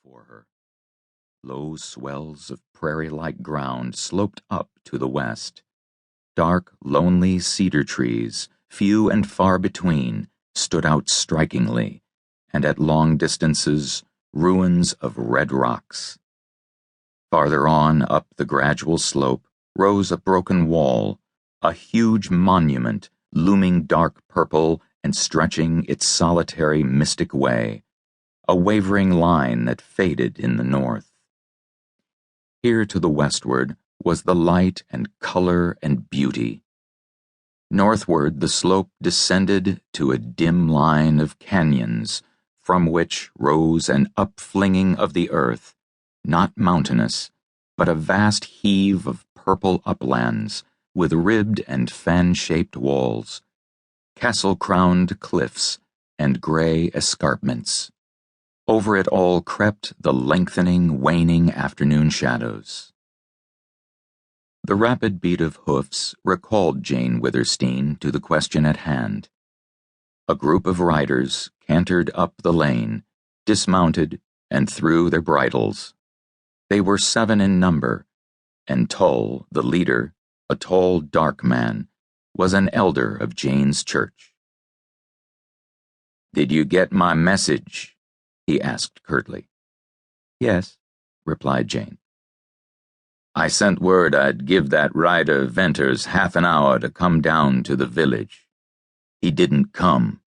before her. Low swells of prairie-like ground sloped up to the west. Dark, lonely cedar trees, few and far between, stood out strikingly, and at long distances, ruins of red rocks. Farther on, up the gradual slope, rose a broken wall, a huge monument looming dark purple and stretching its solitary mystic way, a wavering line that faded in the north. Here to the westward was the light and color and beauty. Northward the slope descended to a dim line of canyons from which rose an upflinging of the earth, not mountainous, but a vast heave of purple uplands with ribbed and fan-shaped walls, castle-crowned cliffs, and gray escarpments. Over it all crept the lengthening, waning afternoon shadows. The rapid beat of hoofs recalled Jane Withersteen to the question at hand. A group of riders cantered up the lane, dismounted, and threw their bridles. They were 7 in number, and Tull, the leader, a tall, dark man, was an elder of Jane's church. "Did you get my message?" he asked curtly. "Yes," replied Jane. "I sent word I'd give that rider Venters half an hour to come down to the village. He didn't come."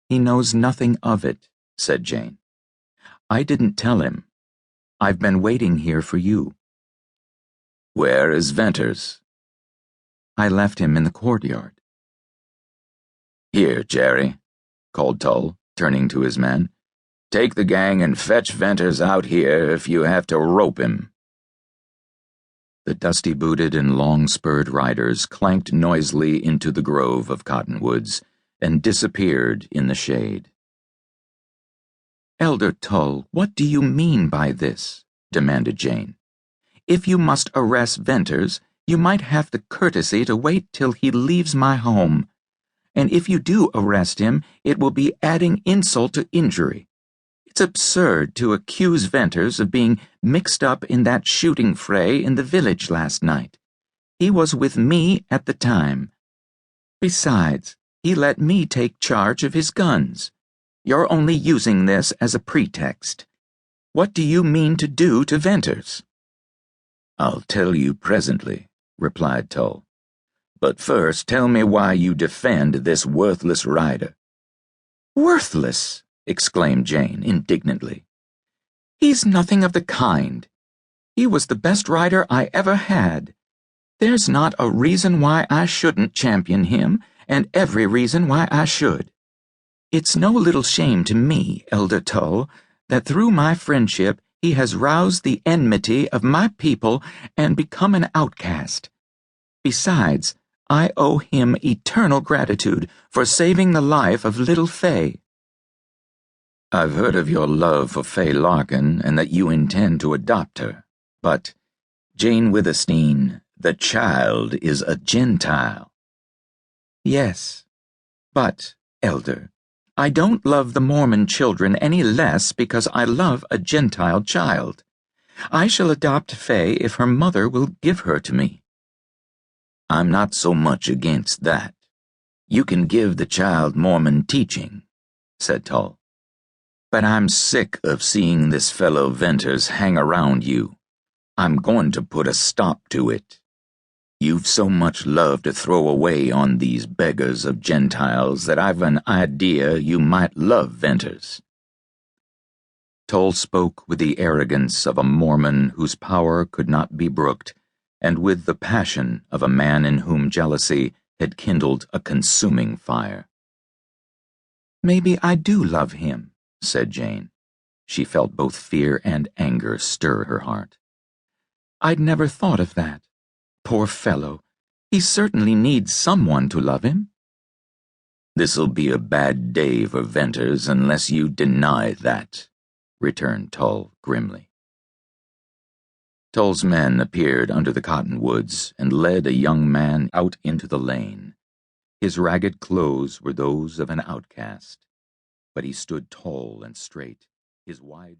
"He knows nothing of it," said Jane. "I didn't tell him. I've been waiting here for you." "Where is Venters?" "I left him in the courtyard." "Here, Jerry," called Tull, turning to his men. "Take the gang and fetch Venters out here if you have to rope him." The dusty-booted and long-spurred riders clanked noisily into the grove of cottonwoods and disappeared in the shade. "Elder Tull, what do you mean by this?" demanded Jane. "If you must arrest Venters, you might have the courtesy to wait till he leaves my home. And if you do arrest him, it will be adding insult to injury. It's absurd to accuse Venters of being mixed up in that shooting fray in the village last night. He was with me at the time. Besides, he let me take charge of his guns. You're only using this as a pretext. What do you mean to do to Venters?" "I'll tell you presently," replied Tull. "But first tell me why you defend this worthless rider." "Worthless!" exclaimed Jane indignantly. "He's nothing of the kind. He was the best rider I ever had. There's not a reason why I shouldn't champion him, and every reason why I should. It's no little shame to me, Elder Tull, that through my friendship he has roused the enmity of my people and become an outcast. Besides, I owe him eternal gratitude for saving the life of little Fay." "I've heard of your love for Fay Larkin and that you intend to adopt her. But, Jane Withersteen, the child is a Gentile." "Yes, but, Elder, I don't love the Mormon children any less because I love a Gentile child. I shall adopt Fay if her mother will give her to me." "I'm not so much against that. You can give the child Mormon teaching," said Tull. "But I'm sick of seeing this fellow Venters hang around you. I'm going to put a stop to it. You've so much love to throw away on these beggars of Gentiles that I've an idea you might love Venters." Tull spoke with the arrogance of a Mormon whose power could not be brooked, and with the passion of a man in whom jealousy had kindled a consuming fire. "Maybe I do love him," said Jane. She felt both fear and anger stir her heart. "I'd never thought of that. Poor fellow, he certainly needs someone to love him." "This'll be a bad day for Venters unless you deny that," returned Tull grimly. Tull's men appeared under the cottonwoods and led a young man out into the lane. His ragged clothes were those of an outcast, but he stood tall and straight, his wide